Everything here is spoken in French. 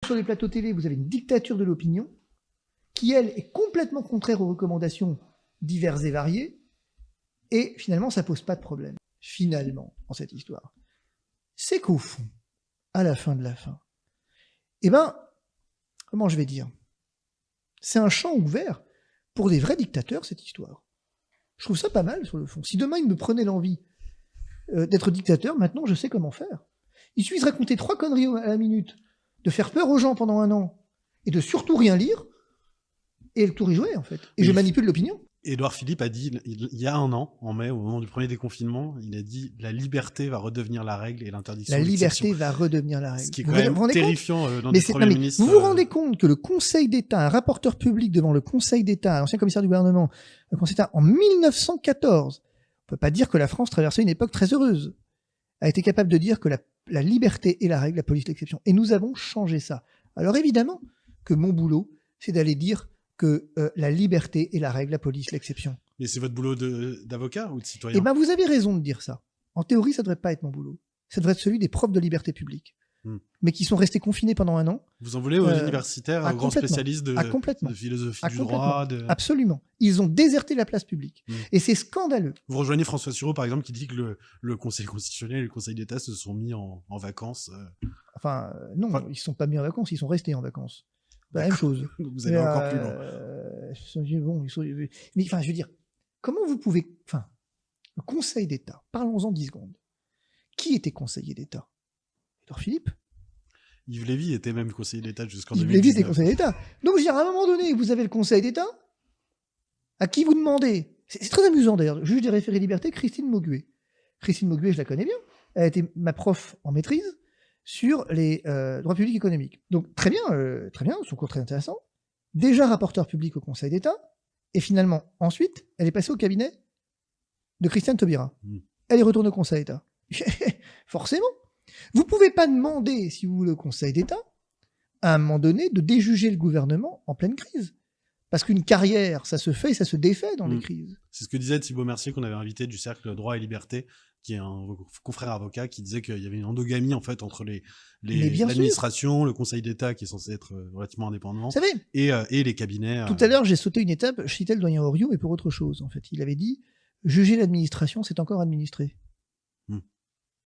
sur les plateaux télé, vous avez une dictature de l'opinion qui, elle, est complètement contraire aux recommandations diverses et variées, et finalement, ça pose pas de problème. Finalement, dans cette histoire, c'est qu'au fond, à la fin de la fin, eh ben, comment je vais dire, c'est un champ ouvert pour des vrais dictateurs, cette histoire. Je trouve ça pas mal, sur le fond. Si demain, il me prenait l'envie d'être dictateur, maintenant, je sais comment faire. Il suffit de raconter 3 conneries à la minute, de faire peur aux gens pendant 1 an, et de surtout rien lire, et le tour est joué, en fait. Et je manipule l'opinion. Édouard Philippe a dit, il y a 1 an, en mai, au moment du premier déconfinement, il a dit « La liberté va redevenir la règle et l'interdiction La l'exception ». liberté va redevenir la règle. Ce qui est quand même terrifiant dans des premiers ministres. Vous vous rendez compte que le Conseil d'État, un rapporteur public devant le Conseil d'État, un ancien commissaire du gouvernement, le Conseil d'État, en 1914, on peut pas dire que la France traversait une époque très heureuse, a été capable de dire que la liberté est la règle, la police l'exception. Et nous avons changé ça. Alors évidemment que mon boulot, c'est d'aller dire que la liberté est la règle, la police l'exception. Mais c'est votre boulot d'avocat ou de citoyen? Eh ben, vous avez raison de dire ça. En théorie, ça devrait pas être mon boulot. Ça devrait être celui des profs de liberté publique. Mais qui sont restés confinés pendant 1 an. Vous en voulez aux universitaires, aux grands spécialistes de philosophie du droit Absolument. Ils ont déserté la place publique. Et c'est scandaleux. Vous rejoignez François Sureau, par exemple, qui dit que le Conseil constitutionnel et le Conseil d'État se sont mis en vacances. Non, ils ne se sont pas mis en vacances, ils sont restés en vacances. La même chose. Vous allez encore plus loin. Mais enfin, je veux dire, comment vous pouvez... Enfin, le Conseil d'État, parlons-en 10 secondes. Qui était conseiller d'État? Édouard Philippe. Yves Lévy était même conseiller d'État jusqu'en 2019. Yves Lévy était conseiller d'État. Donc, je veux dire, à un moment donné, vous avez le Conseil d'État, à qui vous demandez... C'est très amusant, d'ailleurs. Juge des référés liberté, Christine Mauguet. Christine Mauguet, je la connais bien. Elle a été ma prof en maîtrise sur les droits publics économiques. Donc, très bien, son cours très intéressant. Déjà rapporteur public au Conseil d'État, et finalement, ensuite, elle est passée au cabinet de Christiane Taubira. Elle est retournée au Conseil d'État. Forcément. Vous pouvez pas demander, si vous voulez, au Conseil d'État, à un moment donné, de déjuger le gouvernement en pleine crise. Parce qu'une carrière, ça se fait et ça se défait dans les crises. C'est ce que disait Thibault Mercier, qu'on avait invité du Cercle Droit et Liberté, qui est un confrère avocat, qui disait qu'il y avait une endogamie, en fait, entre l'administration, le Conseil d'État, qui est censé être relativement indépendant, et les cabinets. Tout à l'heure, j'ai sauté une étape, je citais le doyen Oriot, mais pour autre chose, en fait. Il avait dit, juger l'administration, c'est encore administrer.